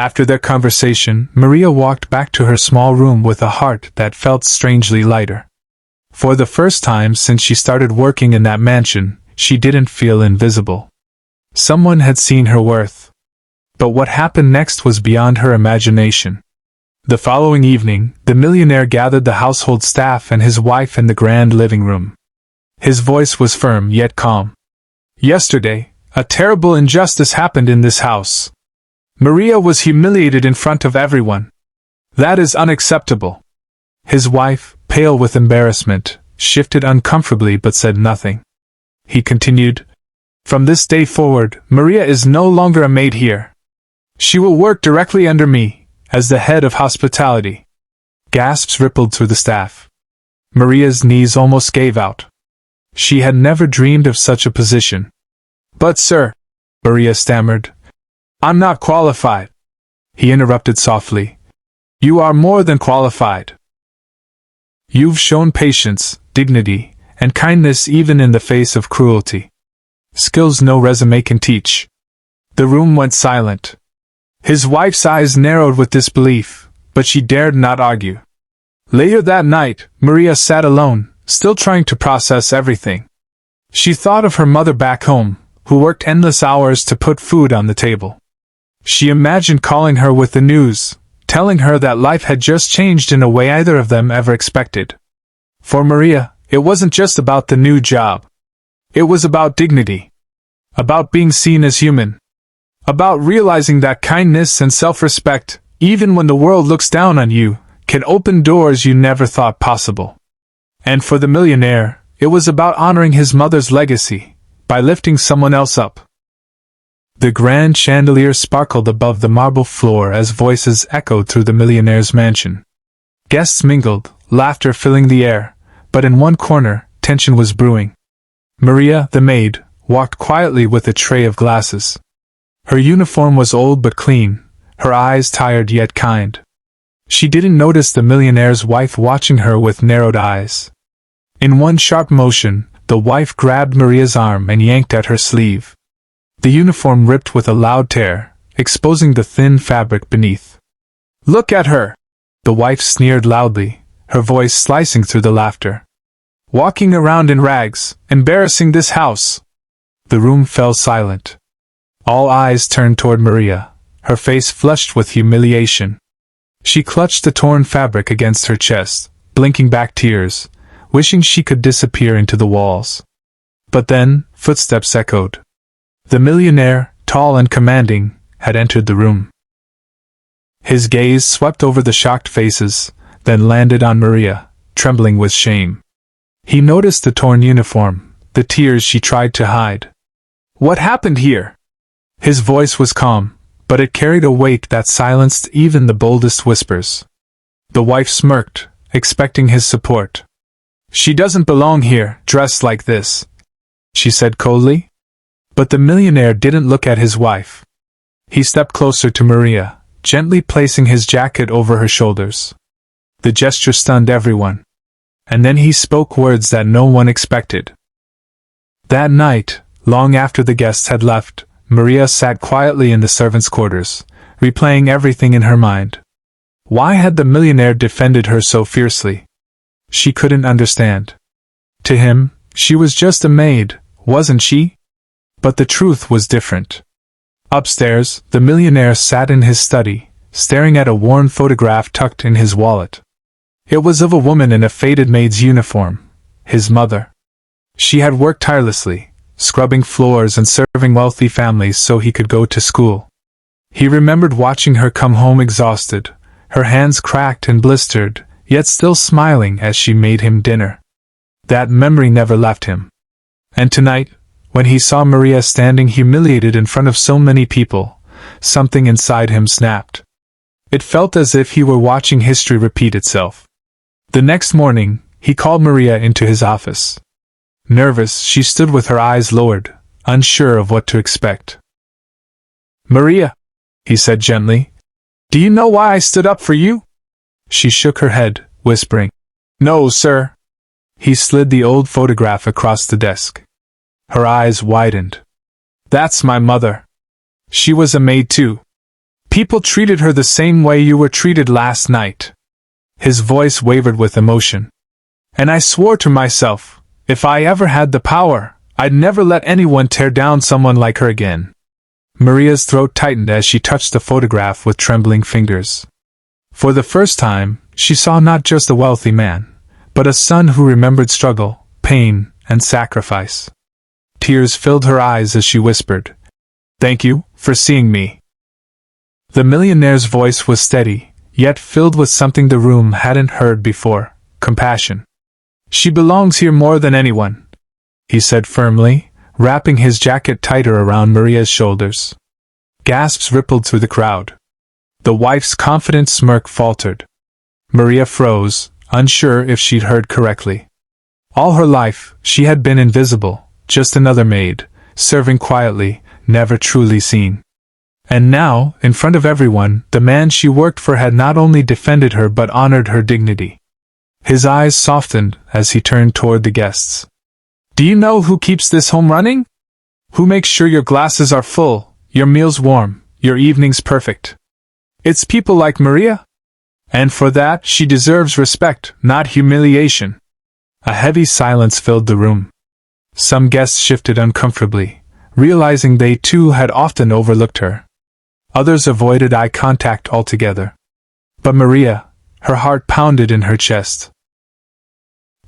After their conversation, Maria walked back to her small room with a heart that felt strangely lighter. For the first time since she started working in that mansion, she didn't feel invisible. Someone had seen her worth. But what happened next was beyond her imagination. The following evening, the millionaire gathered the household staff and his wife in the grand living room. His voice was firm yet calm. "Yesterday, a terrible injustice happened in this house. Maria was humiliated in front of everyone. That is unacceptable." His wife, pale with embarrassment, shifted uncomfortably but said nothing. He continued, "From this day forward, Maria is no longer a maid here. She will work directly under me, as the head of hospitality." Gasps rippled through the staff. Maria's knees almost gave out. She had never dreamed of such a position. "But sir," Maria stammered, "I'm not qualified." He interrupted softly, "You are more than qualified. You've shown patience, dignity, and kindness even in the face of cruelty. Skills no resume can teach." The room went silent. His wife's eyes narrowed with disbelief, but she dared not argue. Later that night, Maria sat alone, still trying to process everything. She thought of her mother back home, who worked endless hours to put food on the table. She imagined calling her with the news, telling her that life had just changed in a way either of them ever expected. For Maria, it wasn't just about the new job. It was about dignity. About being seen as human. About realizing that kindness and self-respect, even when the world looks down on you, can open doors you never thought possible. And for the millionaire, it was about honoring his mother's legacy, by lifting someone else up. The grand chandelier sparkled above the marble floor as voices echoed through the millionaire's mansion. Guests mingled, laughter filling the air, but in one corner, tension was brewing. Maria, the maid, walked quietly with a tray of glasses. Her uniform was old but clean, her eyes tired yet kind. She didn't notice the millionaire's wife watching her with narrowed eyes. In one sharp motion, the wife grabbed Maria's arm and yanked at her sleeve. The uniform ripped with a loud tear, exposing the thin fabric beneath. "Look at her!" The wife sneered loudly, her voice slicing through the laughter. "Walking around in rags, embarrassing this house." The room fell silent. All eyes turned toward Maria, her face flushed with humiliation. She clutched the torn fabric against her chest, blinking back tears, wishing she could disappear into the walls. But then, footsteps echoed. The millionaire, tall and commanding, had entered the room. His gaze swept over the shocked faces, then landed on Maria, trembling with shame. He noticed the torn uniform, the tears she tried to hide. "What happened here?" His voice was calm, but it carried a weight that silenced even the boldest whispers. The wife smirked, expecting his support. "She doesn't belong here, dressed like this," she said coldly. But the millionaire didn't look at his wife. He stepped closer to Maria, gently placing his jacket over her shoulders. The gesture stunned everyone. And then he spoke words that no one expected. That night, long after the guests had left, Maria sat quietly in the servants' quarters, replaying everything in her mind. Why had the millionaire defended her so fiercely? She couldn't understand. To him, she was just a maid, wasn't she? But the truth was different. Upstairs, the millionaire sat in his study, staring at a worn photograph tucked in his wallet. It was of a woman in a faded maid's uniform, his mother. She had worked tirelessly, scrubbing floors and serving wealthy families so he could go to school. He remembered watching her come home exhausted, her hands cracked and blistered, yet still smiling as she made him dinner. That memory never left him. And tonight, when he saw Maria standing humiliated in front of so many people, something inside him snapped. It felt as if he were watching history repeat itself. The next morning, he called Maria into his office. Nervous, she stood with her eyes lowered, unsure of what to expect. "Maria," he said gently, "do you know why I stood up for you?" She shook her head, whispering, "No, sir." He slid the old photograph across the desk. Her eyes widened. "That's my mother. She was a maid too. People treated her the same way you were treated last night." His voice wavered with emotion. "And I swore to myself, if I ever had the power, I'd never let anyone tear down someone like her again." Maria's throat tightened as she touched the photograph with trembling fingers. For the first time, she saw not just a wealthy man, but a son who remembered struggle, pain, and sacrifice. Tears filled her eyes as she whispered, "Thank you for seeing me." The millionaire's voice was steady, yet filled with something the room hadn't heard before: compassion. "She belongs here more than anyone," he said firmly, wrapping his jacket tighter around Maria's shoulders. Gasps rippled through the crowd. The wife's confident smirk faltered. Maria froze, unsure if she'd heard correctly. All her life, she had been invisible, just another maid, serving quietly, never truly seen. And now, in front of everyone, the man she worked for had not only defended her but honored her dignity. His eyes softened as he turned toward the guests. "Do you know who keeps this home running? Who makes sure your glasses are full, your meals warm, your evenings perfect? It's people like Maria. And for that, she deserves respect, not humiliation." A heavy silence filled the room. Some guests shifted uncomfortably, realizing they too had often overlooked her. Others avoided eye contact altogether. But Maria, her heart pounded in her chest.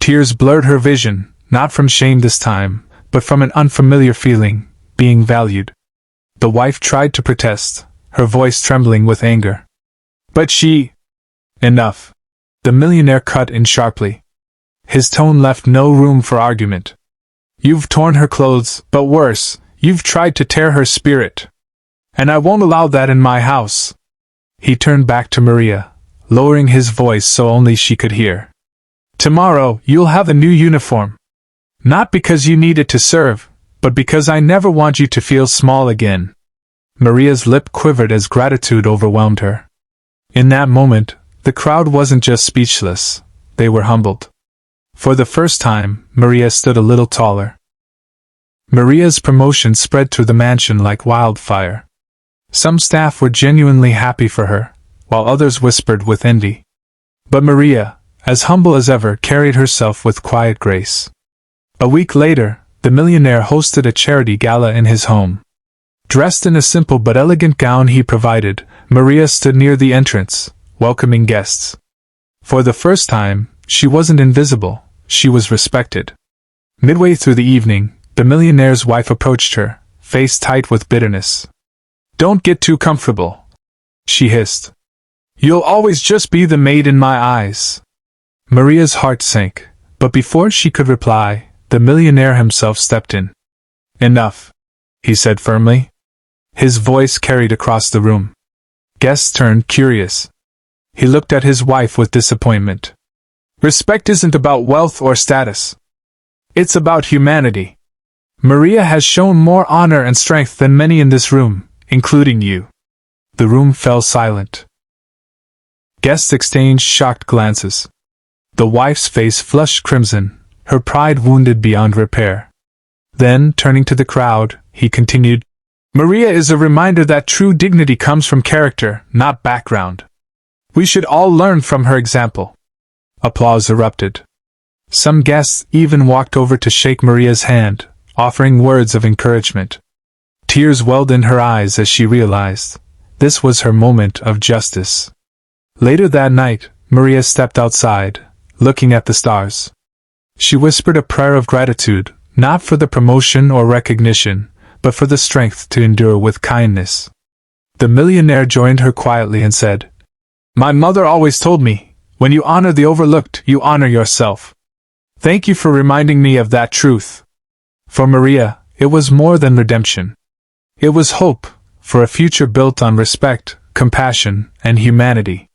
Tears blurred her vision, not from shame this time, but from an unfamiliar feeling, being valued. The wife tried to protest, her voice trembling with anger. "But she—" "Enough," the millionaire cut in sharply. His tone left no room for argument. "You've torn her clothes, but worse, you've tried to tear her spirit. And I won't allow that in my house." He turned back to Maria, lowering his voice so only she could hear. "Tomorrow, you'll have a new uniform. Not because you need it to serve, but because I never want you to feel small again." Maria's lip quivered as gratitude overwhelmed her. In that moment, the crowd wasn't just speechless, they were humbled. For the first time, Maria stood a little taller. Maria's promotion spread through the mansion like wildfire. Some staff were genuinely happy for her, while others whispered with envy. But Maria, as humble as ever, carried herself with quiet grace. A week later, the millionaire hosted a charity gala in his home. Dressed in a simple but elegant gown he provided, Maria stood near the entrance, welcoming guests. For the first time, she wasn't invisible, she was respected. Midway through the evening, the millionaire's wife approached her, face tight with bitterness. "Don't get too comfortable," she hissed. "You'll always just be the maid in my eyes." Maria's heart sank, but before she could reply, the millionaire himself stepped in. "Enough," he said firmly. His voice carried across the room. Guests turned curious. He looked at his wife with disappointment. "Respect isn't about wealth or status. It's about humanity. Maria has shown more honor and strength than many in this room, including you." The room fell silent. Guests exchanged shocked glances. The wife's face flushed crimson, her pride wounded beyond repair. Then, turning to the crowd, he continued, "Maria is a reminder that true dignity comes from character, not background. We should all learn from her example." Applause erupted. Some guests even walked over to shake Maria's hand, offering words of encouragement. Tears welled in her eyes as she realized this was her moment of justice. Later that night, Maria stepped outside, looking at the stars. She whispered a prayer of gratitude, not for the promotion or recognition, but for the strength to endure with kindness. The millionaire joined her quietly and said, "My mother always told me, when you honor the overlooked, you honor yourself. Thank you for reminding me of that truth." For Maria, it was more than redemption. It was hope, for a future built on respect, compassion, and humanity.